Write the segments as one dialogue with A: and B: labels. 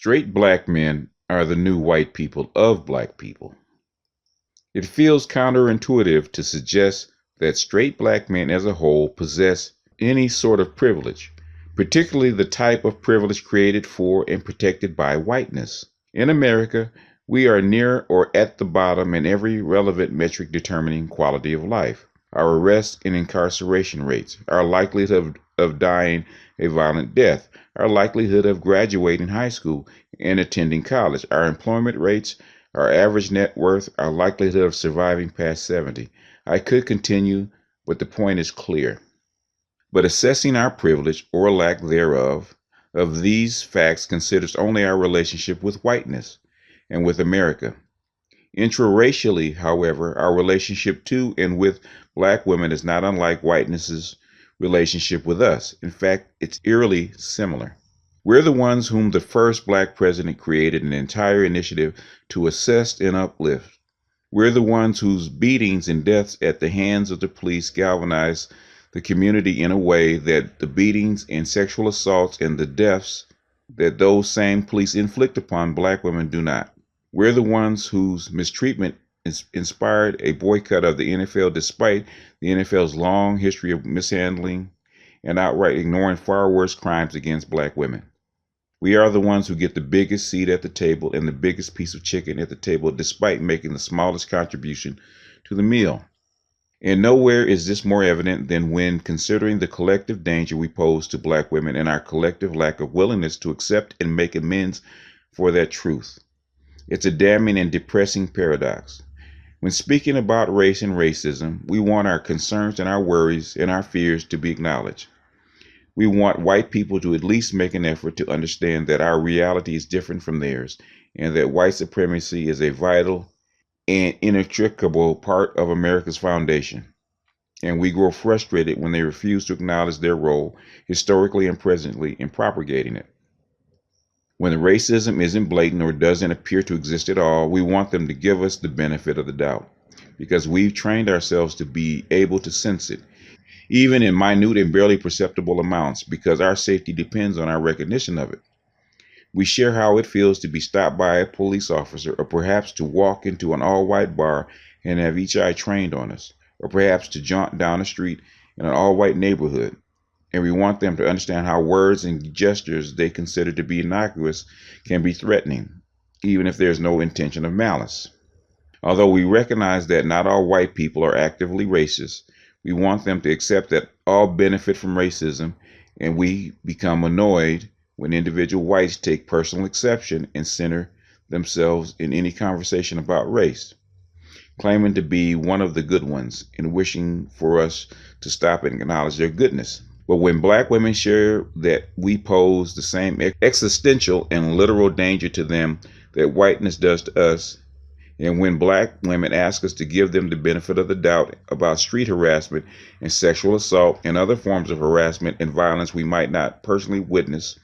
A: Straight black men are the new white people of black people. It feels counterintuitive to suggest that straight black men as a whole possess any sort of privilege, particularly the type of privilege created for and protected by whiteness. In America, we are near or at the bottom in every relevant metric determining quality of life. Our arrest and incarceration rates, our likelihood of dying a violent death, our likelihood of graduating high school and attending college, our employment rates, our average net worth, our likelihood of surviving past 70. I could continue, but the point is clear. But assessing our privilege or lack thereof of these facts considers only our relationship with whiteness and with America. Intraracially, however, our relationship to and with black women is not unlike whiteness's relationship with us. In fact, it's eerily similar. We're the ones whom the first black president created an entire initiative to assist and uplift. We're the ones whose beatings and deaths at the hands of the police galvanized the community in a way that the beatings and sexual assaults and the deaths that those same police inflict upon black women do not. We're the ones whose mistreatment inspired a boycott of the NFL despite the NFL's long history of mishandling and outright ignoring far worse crimes against black women. We are the ones who get the biggest seat at the table and the biggest piece of chicken at the table despite making the smallest contribution to the meal. And nowhere is this more evident than when considering the collective danger we pose to black women and our collective lack of willingness to accept and make amends for that truth. It's a damning and depressing paradox. When speaking about race and racism, we want our concerns and our worries and our fears to be acknowledged. We want white people to at least make an effort to understand that our reality is different from theirs and that white supremacy is a vital and inextricable part of America's foundation. And we grow frustrated when they refuse to acknowledge their role, historically and presently, in propagating it. When the racism isn't blatant or doesn't appear to exist at all, we want them to give us the benefit of the doubt, because we've trained ourselves to be able to sense it, even in minute and barely perceptible amounts, because our safety depends on our recognition of it. We share how it feels to be stopped by a police officer, or perhaps to walk into an all-white bar and have each eye trained on us, or perhaps to jaunt down the street in an all-white neighborhood. And we want them to understand how words and gestures they consider to be innocuous can be threatening, even if there's no intention of malice. Although we recognize that not all white people are actively racist, we want them to accept that all benefit from racism, and we become annoyed when individual whites take personal exception and center themselves in any conversation about race, claiming to be one of the good ones and wishing for us to stop and acknowledge their goodness. But when black women share that we pose the same existential and literal danger to them that whiteness does to us, and when black women ask us to give them the benefit of the doubt about street harassment and sexual assault and other forms of harassment and violence we might not personally witness,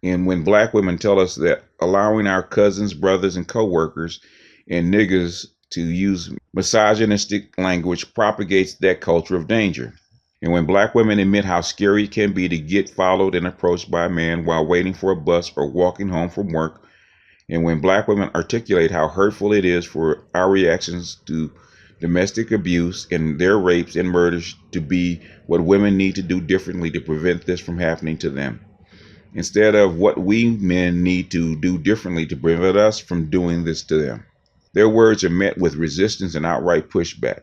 A: and when black women tell us that allowing our cousins, brothers, and co-workers and niggas to use misogynistic language propagates that culture of danger. And when black women admit how scary it can be to get followed and approached by a man while waiting for a bus or walking home from work, and when black women articulate how hurtful it is for our reactions to domestic abuse and their rapes and murders to be what women need to do differently to prevent this from happening to them, instead of what we men need to do differently to prevent us from doing this to them. Their words are met with resistance and outright pushback.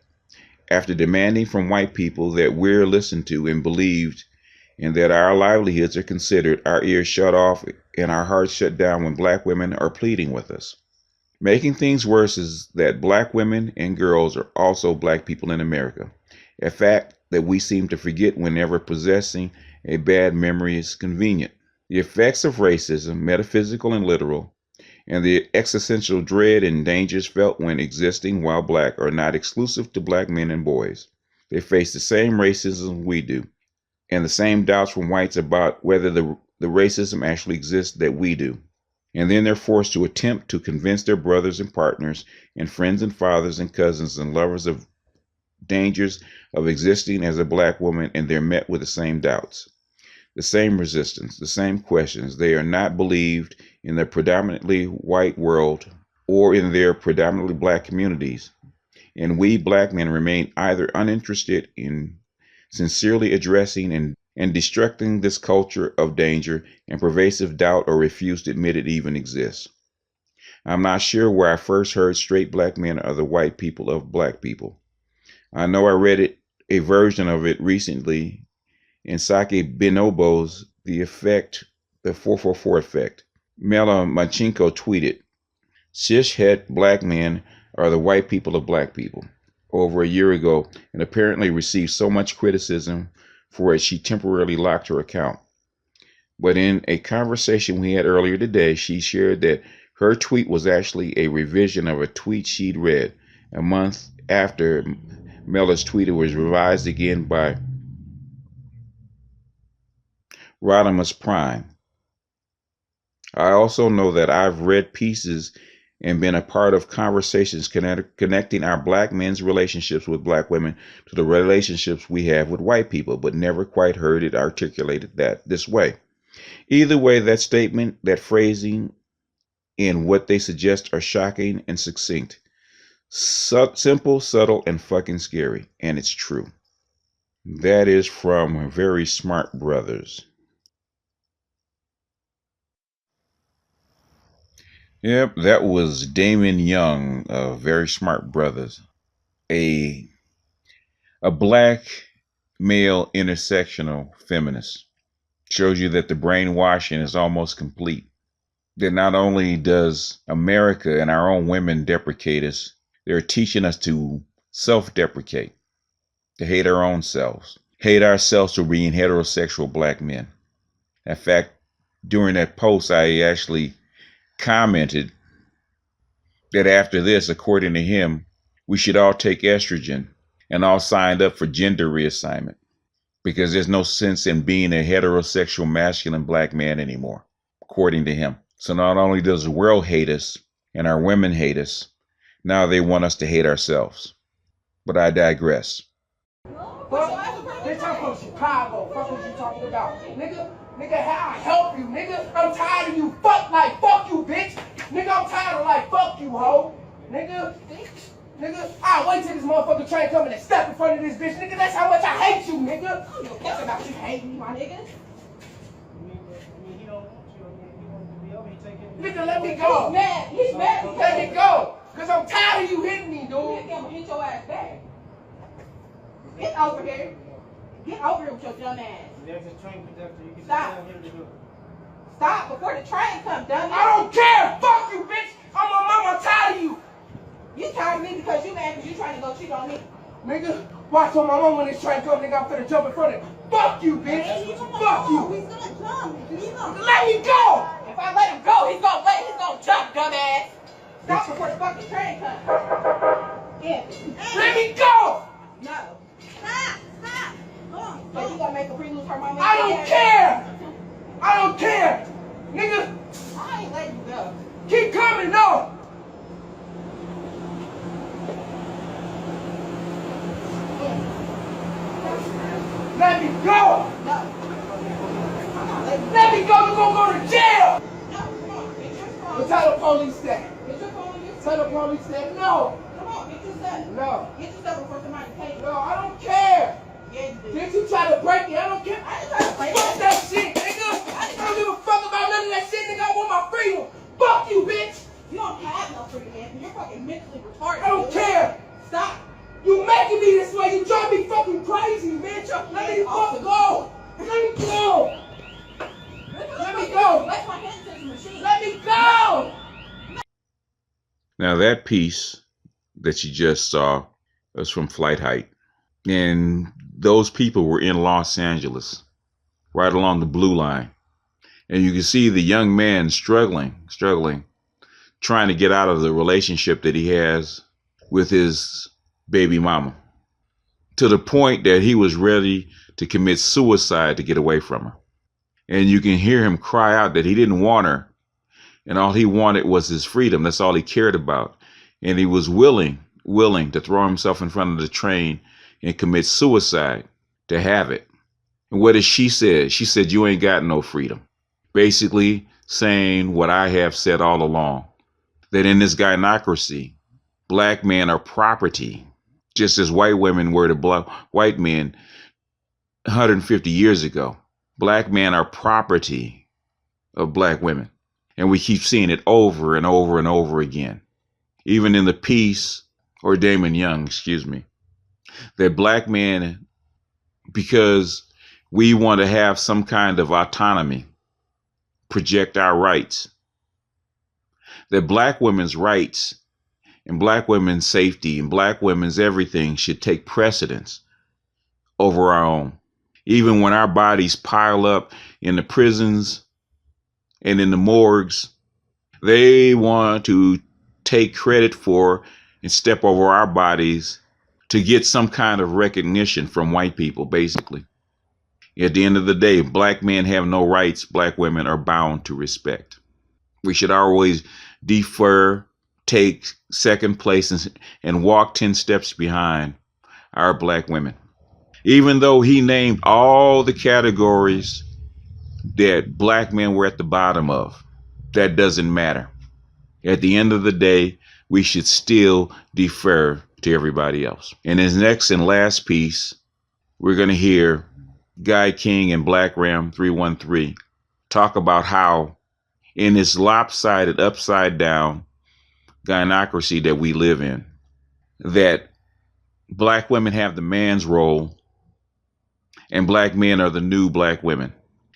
A: After demanding from white people that we're listened to and believed and that our livelihoods are considered, our ears shut off and our hearts shut down when black women are pleading with us. Making things worse is that black women and girls are also black people in America, a fact that we seem to forget whenever possessing a bad memory is convenient. The effects of racism, metaphysical and literal, and the existential dread and dangers felt when existing while black are not exclusive to black men and boys. They face the same racism we do, and the same doubts from whites about whether the racism actually exists that we do. And then they're forced to attempt to convince their brothers and partners and friends and fathers and cousins and lovers of dangers of existing as a black woman, and they're met with the same doubts, the same resistance, the same questions. They are not believed in the predominantly white world or in their predominantly black communities. And we black men remain either uninterested in sincerely addressing and destructing this culture of danger and pervasive doubt, or refuse to admit it even exists. I'm not sure where I first heard straight black men are the white people of black people. I know I read a version of it recently in Sake Bonobo's The 444 Effect. Mela Machinko tweeted, "Cishet black men are the white people of black people," over a year ago, and apparently received so much criticism for it she temporarily locked her account. But in a conversation we had earlier today, she shared that her tweet was actually a revision of a tweet she'd read a month after Mela's tweet. It was revised again by Rodimus Prime. I also know that I've read pieces and been a part of conversations connecting our black men's relationships with black women to the relationships we have with white people, but never quite heard it articulated this way. Either way, that statement, that phrasing, and what they suggest are shocking and succinct. Simple, subtle, and fucking scary. And it's true. That is from Very Smart Brothers. Yep, that was Damon Young of Very Smart Brothers. A black male intersectional feminist. Shows you that the brainwashing is almost complete. That not only does America and our own women deprecate us, they're teaching us to self-deprecate, to hate our own selves, hate ourselves for being heterosexual black men. In fact, during that post, I actually commented that after this, according to him, we should all take estrogen and all signed up for gender reassignment, because there's no sense in being a heterosexual masculine black man anymore, according to him. So not only does the world hate us and our women hate us, now they want us to hate ourselves. But I digress.
B: Bitch, I'm from Chicago. Fuck what you talking about. Nigga, how I help you, nigga? I'm tired of you. Fuck you, bitch. Nigga, I'm tired of fuck you, hoe. Nigga, I'll wait till this motherfucking train coming and step in front of this bitch. Nigga, that's how much I hate you, nigga. I don't give a fuck about you hating me, my nigga. Nigga, let me go. He's mad. Let me go. Cause I'm tired of you hitting me, dude. I'm gonna hit your ass back. Get over here. Get over here with your dumb ass. There's a train conductor. You can stop. Stop before the train comes, dumb ass. I don't care. Fuck you, bitch. I'm my mama. I'm tired of you. You tired of me because you mad because you trying to go cheat on me. Nigga, watch on my mama when this train comes, nigga. I'm finna jump in front of it. Fuck you, bitch. Fuck you. He's gonna jump. Let me go. If I let him go, he's gonna jump, dumbass. Stop before the fucking train comes. Yeah. Let me go. No. Stop. Go on. So you gonna make a pre-lose her mama? I don't care. Nigga. I ain't letting you go. Keep coming, no. Let me go. No. Let me go. You're gonna go to jail. No, come on. Get your phone. Well, tell the police that. Get your phone. Tell the police that. No. Come on. Get your stuff. No. Get your stuff before somebody pays you. No, I don't care. Did you try to break it? I don't care. I didn't try to break it. Fuck that shit, nigga. I don't give a fuck about none of that shit, nigga. I want my freedom. Fuck you, bitch. You don't have no freedom, man. You're fucking mentally retarded. I don't care. Stop. You making me this way. You drive me fucking crazy, bitch. Let me fucking go. Let me go. Let me go. Let my hands touch the machine. Let me go.
A: Now that piece that you just saw was from Flight Height. And those people were in Los Angeles, right along the blue line. And you can see the young man struggling, trying to get out of the relationship that he has with his baby mama, to the point that he was ready to commit suicide to get away from her. And you can hear him cry out that he didn't want her, and all he wanted was his freedom. That's all he cared about. And he was willing to throw himself in front of the train and commit suicide to have it. And what did she say? She said, "You ain't got no freedom." Basically saying what I have said all along, that in this gynocracy, black men are property, just as white women were to white men 150 years ago. Black men are property of black women. And we keep seeing it over and over and over again. Even in the piece, or Damon Young, excuse me, that black men, because we want to have some kind of autonomy, project our rights, that black women's rights and black women's safety and black women's everything should take precedence over our own. Even when our bodies pile up in the prisons and in the morgues, they want to take credit for and step over our bodies to get some kind of recognition from white people, basically. At the end of the day, black men have no rights black women are bound to respect. We should always defer, take second place, and walk 10 steps behind our black women. Even though he named all the categories that black men were at the bottom of, that doesn't matter. At the end of the day, we should still defer to everybody else. In his next and last piece, we're going to hear Guy King and Black Ram 313 talk about how in this lopsided, upside down gynocracy that we live in, that black women have the man's role and black men are the new black women,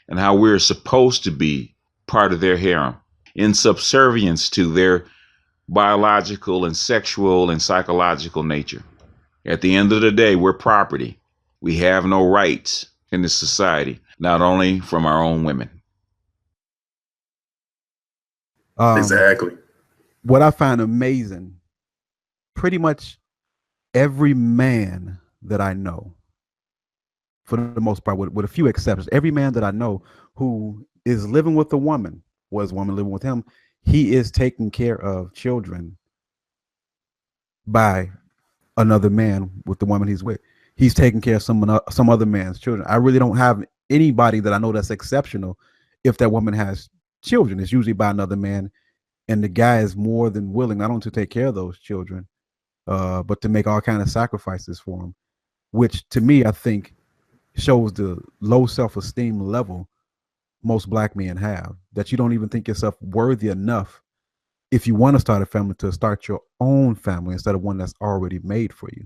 A: and how we're supposed to be part of their harem in subservience to their biological and sexual and psychological nature. At the end of the day, we're property. We have no rights in this society, not only from our own women.
C: Exactly.
D: What I find amazing, pretty much every man that I know, for the most part, with a few exceptions, every man that I know who is living with a woman, was a woman living with him, he is taking care of children by another man with the woman he's with. He's taking care of some other man's children. I really don't have anybody that I know that's exceptional if that woman has children. It's usually by another man, and the guy is more than willing not only to take care of those children, but to make all kinds of sacrifices for them, which to me, I think, shows the low self-esteem level most black men have, that you don't even think yourself worthy enough, if you want to start a family, to start your own family instead of one that's already made for you.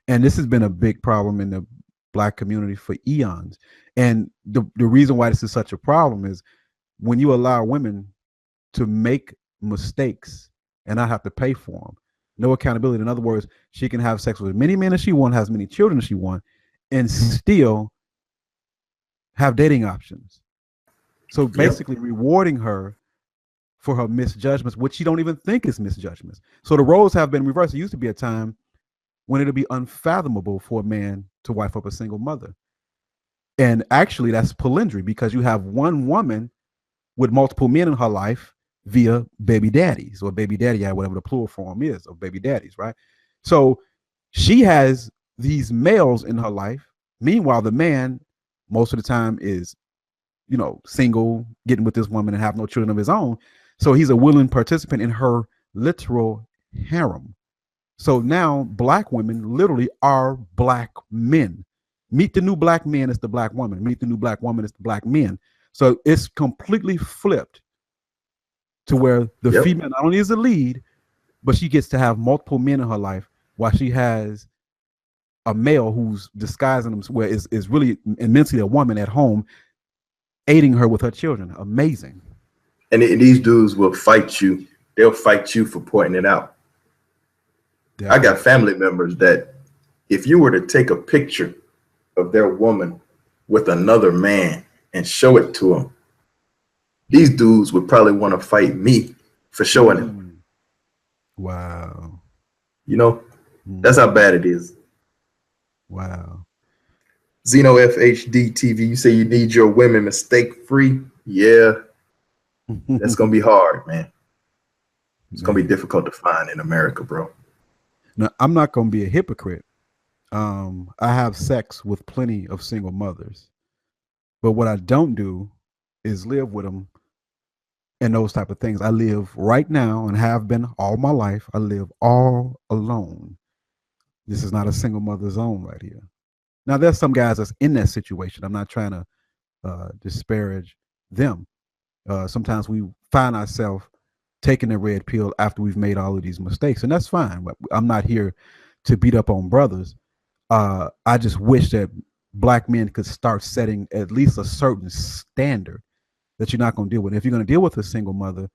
D: And this has been a big problem in the black community for eons. And the reason why this is such a problem is when you allow women to make mistakes and not have to pay for them, no accountability. In other words, she can have sex with as many men as she wants, has as many children as she wants, and still have dating options. So basically rewarding her for her misjudgments, which you don't even think is misjudgments. So the roles have been reversed. It used to be a time when it'll be unfathomable for a man to wife up a single mother. And actually that's polyndry, because you have one woman with multiple men in her life via baby daddies, or baby daddy, whatever the plural form is of baby daddies, right? So she has these males in her life. Meanwhile, the man most of the time is, single, getting with this woman and have no children of his own. So he's a willing participant in her literal harem. So now black women literally are black men. Meet the new black man is the black woman. Meet the new black woman is the black men. So it's completely flipped to where the female not only is the lead, but she gets to have multiple men in her life, while she has a male who's disguising himself, where is really immensely a woman at home, aiding her with her children. Amazing.
C: And these dudes will fight you. They'll fight you for pointing it out. I got family members that if you were to take a picture of their woman with another man and show it to them, these dudes would probably want to fight me for showing it.
D: Wow.
C: That's how bad it is.
D: Wow.
C: Zeno FHD TV, you say you need your women mistake free. Yeah, that's going to be hard, man. It's going to be difficult to find in America, bro.
D: Now, I'm not going to be a hypocrite. I have sex with plenty of single mothers, but what I don't do is live with them and those type of things. I live right now and have been all my life. I live all alone. This is not a single mother zone right here. Now, there's some guys that's in that situation. I'm not trying to disparage them. Sometimes we find ourselves taking the red pill after we've made all of these mistakes, and that's fine. But I'm not here to beat up on brothers. I just wish that black men could start setting at least a certain standard that you're not going to deal with. If you're going to deal with a single mother,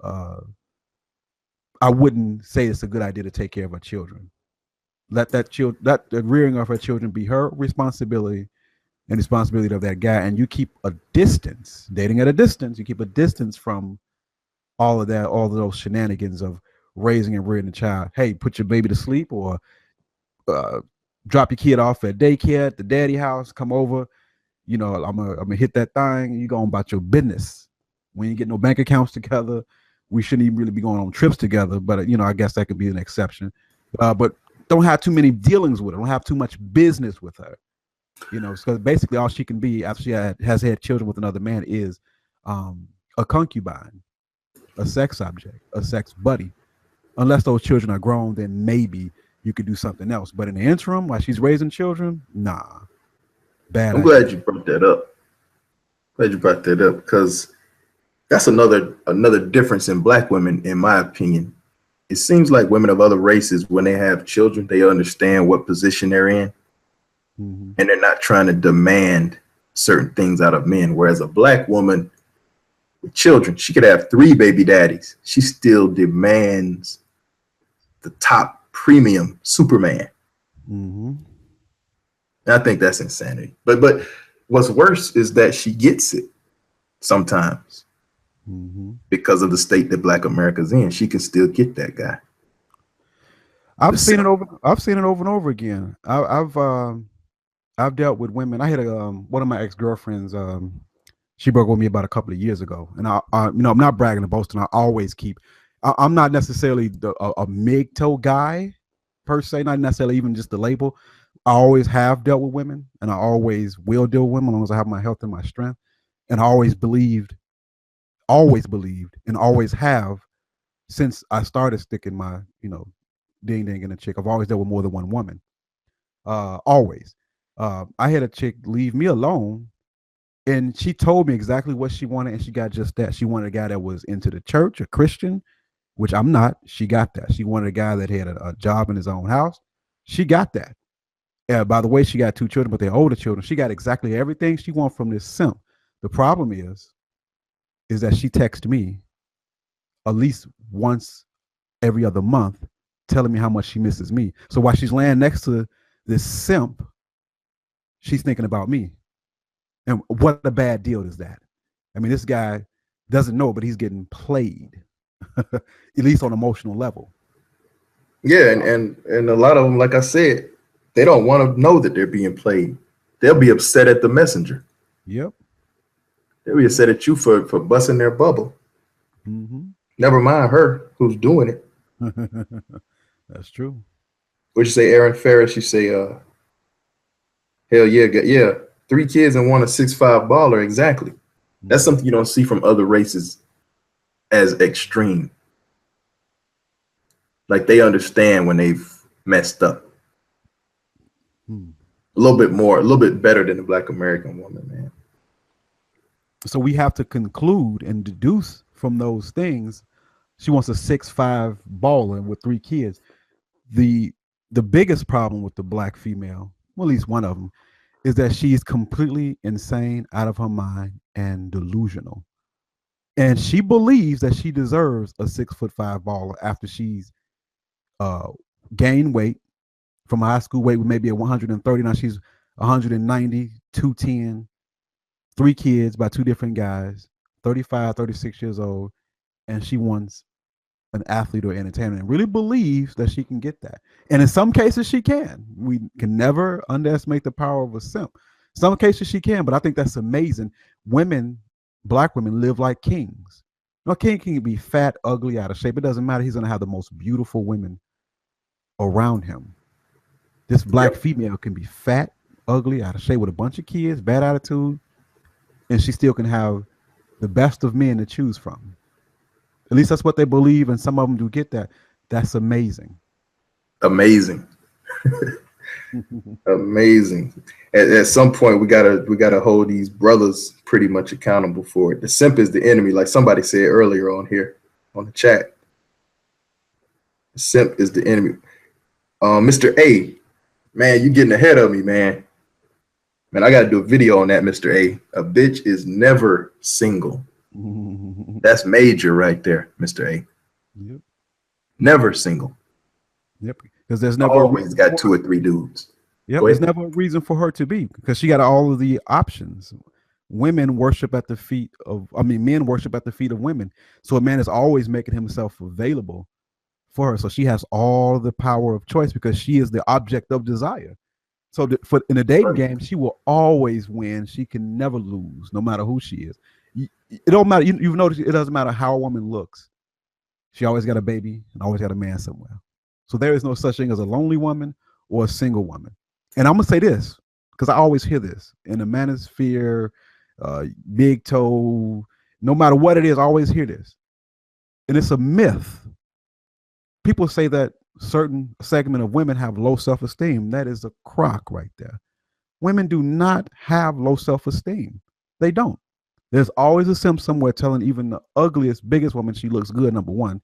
D: I wouldn't say it's a good idea to take care of her children. Let the rearing of her children be her responsibility and responsibility of that guy, and you keep a distance, dating at a distance. You keep a distance from all of that, all of those shenanigans of raising and rearing a child. Hey, put your baby to sleep, or drop your kid off at daycare at the daddy house. Come over. You know, I'm gonna hit that thing. You go about your business. We ain't get no bank accounts together. We shouldn't even really be going on trips together. But you know, I guess that could be an exception. But don't have too many dealings with her. Don't have too much business with her. You know, because basically all she can be after she has had children with another man is a concubine, a sex object, a sex buddy. Unless those children are grown, then maybe you could do something else. But in the interim, while she's raising children, nah. Bad.
C: I'm glad you brought that up. Glad you brought that up, because that's another difference in black women, in my opinion. It seems like women of other races, when they have children, they understand what position they're in, and they're not trying to demand certain things out of men. Whereas a black woman with children, she could have 3 baby daddies. She still demands the top premium Superman. And I think that's insanity. But what's worse is that she gets it sometimes because of the state that Black America's in. She can still get that guy.
D: I've seen it over and over again. I've dealt with women. I had one of my ex-girlfriends. She broke with me about a couple of years ago, and I'm not bragging or boasting. I always keep. I'm not necessarily a MGTOW guy per se, not necessarily even just the label. I always have dealt with women, and I always will deal with women as long as I have my health and my strength. And I always believed, and always have since I started sticking my, ding in a chick. I've always dealt with more than one woman. Always. I had a chick leave me alone, and she told me exactly what she wanted, and she got just that. She wanted a guy that was into the church, a Christian, which I'm not. She got that. She wanted a guy that had a job in his own house. She got that. By the way, she got 2 children, but they're older children. She got exactly everything she wants from this simp. The problem is that she texts me at least once every other month telling me how much she misses me. So while she's laying next to this simp, she's thinking about me. And what a bad deal is that? I mean, this guy doesn't know, but he's getting played, at least on an emotional level.
C: Yeah, and a lot of them, like I said, they don't want to know that they're being played. They'll be upset at the messenger.
D: Yep.
C: They'll be upset at you for busting their bubble. Never mind her who's doing it.
D: That's true.
C: What'd you say, Aaron Ferris? You say, hell yeah, 3 kids and 1 a 6'5" baller. Exactly. That's something you don't see from other races as extreme. Like, they understand when they've messed up. A little bit better than the Black American woman, man.
D: So we have to conclude and deduce from those things. She wants a 6'5" baller with 3 kids. The biggest problem with the Black female, well, at least one of them, is that she's completely insane, out of her mind, and delusional. And she believes that she deserves a 6'5" baller after she's gained weight from high school weight, maybe at 130. Now she's 190, 210, 3 kids by 2 different guys, 35, 36 years old, and she wants an athlete or entertainer, and really believes that she can get that. And in some cases she can. We can never underestimate the power of a simp. Some cases she can, but I think that's amazing. Women, Black women, live like kings. No, king can be fat, ugly, out of shape. It doesn't matter. He's going to have the most beautiful women around him. This Black female can be fat, ugly, out of shape, with a bunch of kids, bad attitude, and she still can have the best of men to choose from. At least that's what they believe, and some of them do get that. That's amazing.
C: Amazing. Amazing. At some point, we gotta hold these brothers pretty much accountable for it. The simp is the enemy, like somebody said earlier on here on the chat. The simp is the enemy. Mr. A, man, you getting ahead of me, man. Man, I gotta do a video on that, Mr. A. A bitch is never single. That's major right there, Mr. A.
D: Yep.
C: Never single.
D: Yep. Because there's never
C: always got 2 or 3 dudes.
D: Yep. There's never a reason for her to be, because she got all of the options. Women worship at the feet of, men worship at the feet of women. So a man is always making himself available for her. So she has all the power of choice because she is the object of desire. So in a dating game, she will always win. She can never lose, no matter who she is. It don't matter. You've noticed it doesn't matter how a woman looks. She always got a baby and always got a man somewhere. So there is no such thing as a lonely woman or a single woman. And I'm gonna say this because I always hear this in the manosphere, big toe, no matter what it is, I always hear this, and it's a myth. People say that certain segment of women have low self-esteem. That is a crock right there. Women do not have low self-esteem. They don't. There's always a simp somewhere telling even the ugliest, biggest woman she looks good, number one.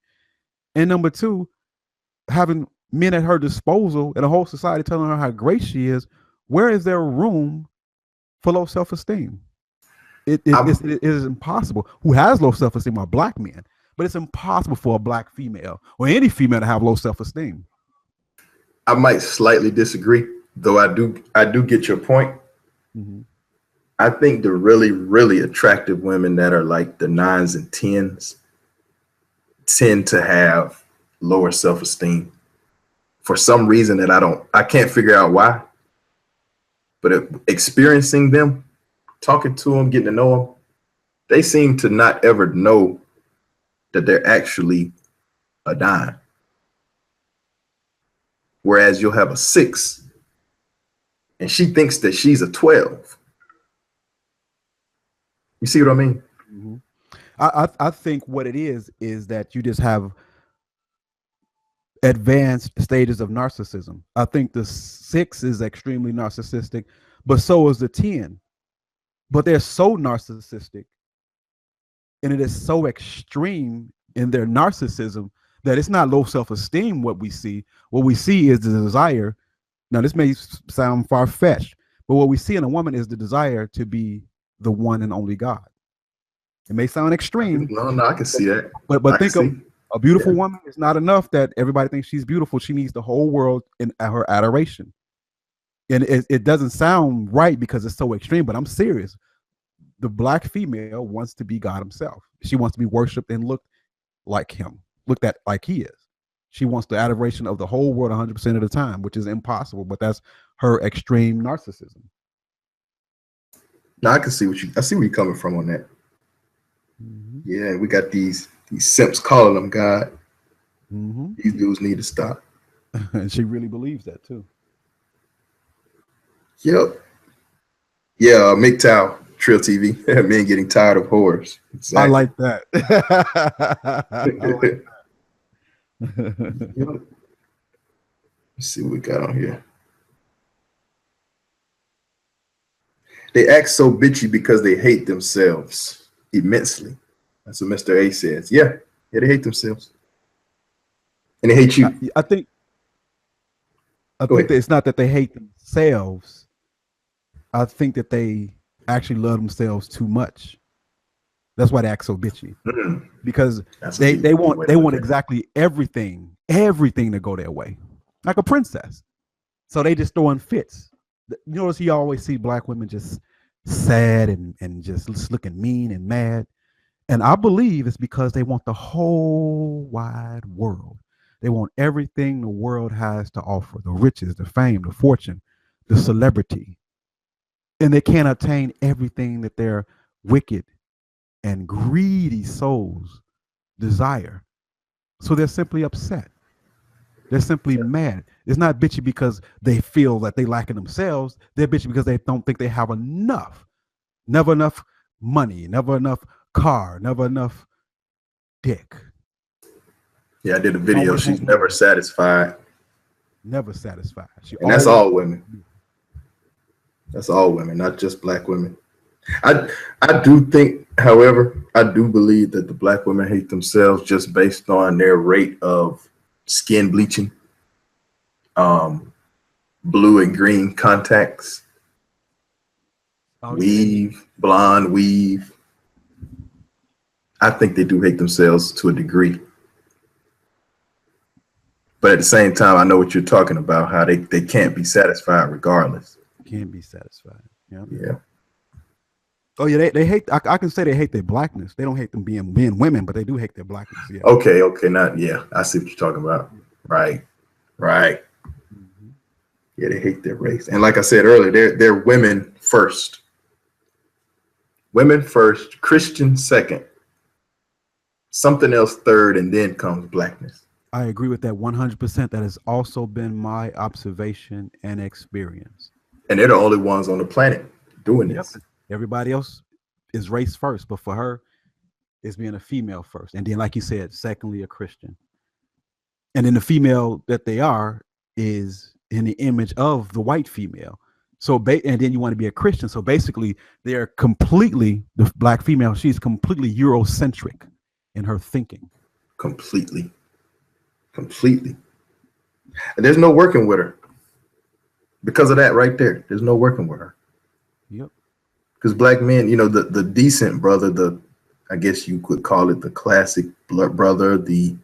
D: And number two, having men at her disposal and a whole society telling her how great she is. Where is there room for low self-esteem? It is impossible. Who has low self-esteem are black men, but it's impossible for a black female or any female to have low self-esteem.
C: I might slightly disagree, though I do get your point.
D: Mm-hmm.
C: I think the really, really attractive women that are like the 9s and 10s tend to have lower self-esteem for some reason that I can't figure out why. But experiencing them, talking to them, getting to know them, they seem to not ever know that they're actually a 9. Whereas you'll have a 6 and she thinks that she's a 12. You see what I mean?
D: Mm-hmm. I think what it is that you just have advanced stages of narcissism. I think the 6 is extremely narcissistic, but so is the 10. But they're so narcissistic, and it is so extreme in their narcissism that it's not low self-esteem what we see. What we see is the desire. Now, this may sound far-fetched, but what we see in a woman is the desire to be the one and only God. It may sound extreme.
C: No, I can see that.
D: But think of a beautiful woman is not enough that everybody thinks she's beautiful. She needs the whole world in her adoration. And it doesn't sound right because it's so extreme, but I'm serious. The black female wants to be God himself. She wants to be worshiped and looked like him, looked at like he is. She wants the adoration of the whole world 100% of the time, which is impossible, but that's her extreme narcissism.
C: Now I can see where you're coming from on that. Mm-hmm. Yeah, we got these simps calling them God. Mm-hmm. These dudes need to stop.
D: And she really believes that too.
C: Yep. Yeah, MGTOW, Trill TV. Men getting tired of whores. Exactly.
D: I like that.
C: Yep. Let's see what we got on here. They act so bitchy because they hate themselves immensely. That's what Mr. A says. Yeah, they hate themselves. And they hate you.
D: I think that it's not that they hate themselves. I think that they actually love themselves too much. That's why they act so bitchy. Mm-hmm. Because they want exactly everything to go their way. Like a princess. So they just throwing fits. You notice you always see black women just sad and just looking mean and mad. And I believe it's because they want the whole wide world. They want everything the world has to offer, the riches, the fame, the fortune, the celebrity. And they can't attain everything that their wicked and greedy souls desire. So they're simply upset. They're simply mad. It's not bitchy because they feel that they lack in themselves. They're bitchy because they don't think they have enough. Never enough money, never enough car, never enough dick.
C: Yeah, I did a video.
D: Always
C: She's
D: want
C: never
D: more.
C: satisfied,
D: Never satisfied. She
C: and that's
D: always
C: all women. That's all women, not just black women. I do think, however, I do believe that the black women hate themselves just based on their rate of skin bleaching, blue and green contacts,
D: Oh, yeah.
C: weave, blonde weave. I think they do hate themselves to a degree. But at the same time, I know what you're talking about, how they can't be satisfied regardless.
D: Can't be satisfied. Yeah.
C: Yeah.
D: Oh yeah, they hate. I can say they hate their blackness. They don't hate them being women, but they do hate their blackness. Yeah.
C: Okay, not yeah. I see what you're talking about. Right.
D: Mm-hmm.
C: Yeah, they hate their race. And like I said earlier, they're women first. Women first, Christian second, something else third, and then comes blackness.
D: I agree with that 100%. That has also been my observation and experience.
C: And they're the only ones on the planet doing this.
D: Everybody else is race first, but for her, it's being a female first. And then, like you said, secondly, a Christian. And then the female that they are is in the image of the white female. So, and then you want to be a Christian. So basically, they're completely, the black female, she's completely Eurocentric in her thinking.
C: Completely. And there's no working with her. Because of that right there, there's no working with her.
D: Yep.
C: Because black men, the decent brother, I guess you could call it the classic brother, the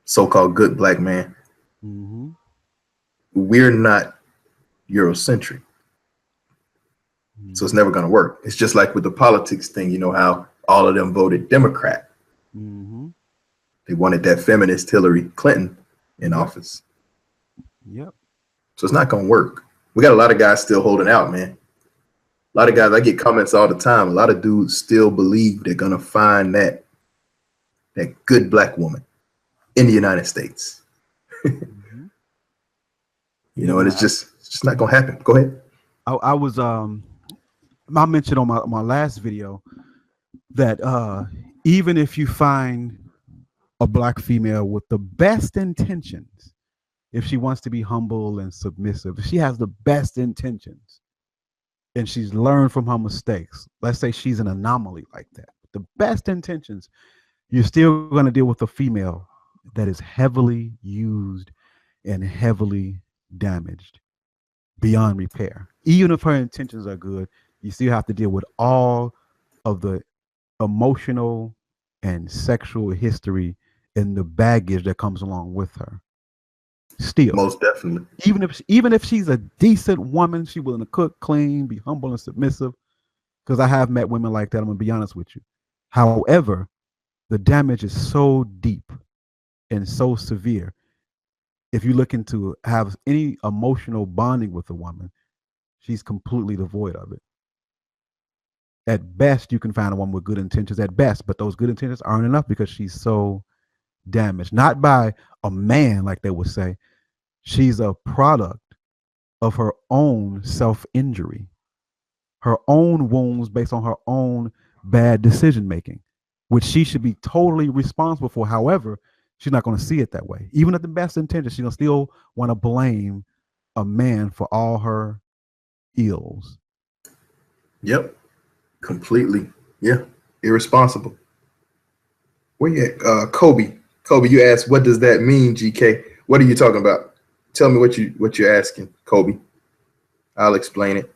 C: so-called good black man.
D: Mm-hmm.
C: We're not Eurocentric. So it's never going to work. It's just like with the politics thing, how all of them voted Democrat.
D: Mm-hmm.
C: They wanted that feminist Hillary Clinton in office.
D: Yep.
C: So it's not going to work. We got a lot of guys still holding out, man. A lot of guys, I get comments all the time. A lot of dudes still believe they're going to find that good black woman in the United States.
D: Mm-hmm.
C: And it's just not going to happen. Go ahead.
D: I was, I mentioned on my last video that even if you find a black female with the best intentions, if she wants to be humble and submissive, if she has the best intentions and she's learned from her mistakes, let's say she's an anomaly like that, the best intentions, you're still going to deal with a female that is heavily used and heavily damaged beyond repair. Even if her intentions are good, you still have to deal with all of the emotional and sexual history and the baggage that comes along with her. Still,
C: most definitely.
D: Even if she's a decent woman, she's willing to cook, clean, be humble and submissive. Because I have met women like that. I'm gonna be honest with you. However, the damage is so deep and so severe. If you're looking to have any emotional bonding with a woman, she's completely devoid of it. At best, you can find a woman with good intentions at best, but those good intentions aren't enough because she's so damaged. Not by a man, like they would say. She's a product of her own self-injury, her own wounds based on her own bad decision-making, which she should be totally responsible for. However, she's not going to see it that way. Even at the best intentions, she's going to still want to blame a man for all her ills.
C: Yep. Completely. Yeah. Irresponsible. Where you at? Kobe, you asked, what does that mean, GK? What are you talking about? Tell me what you're asking, Kobe. I'll explain it.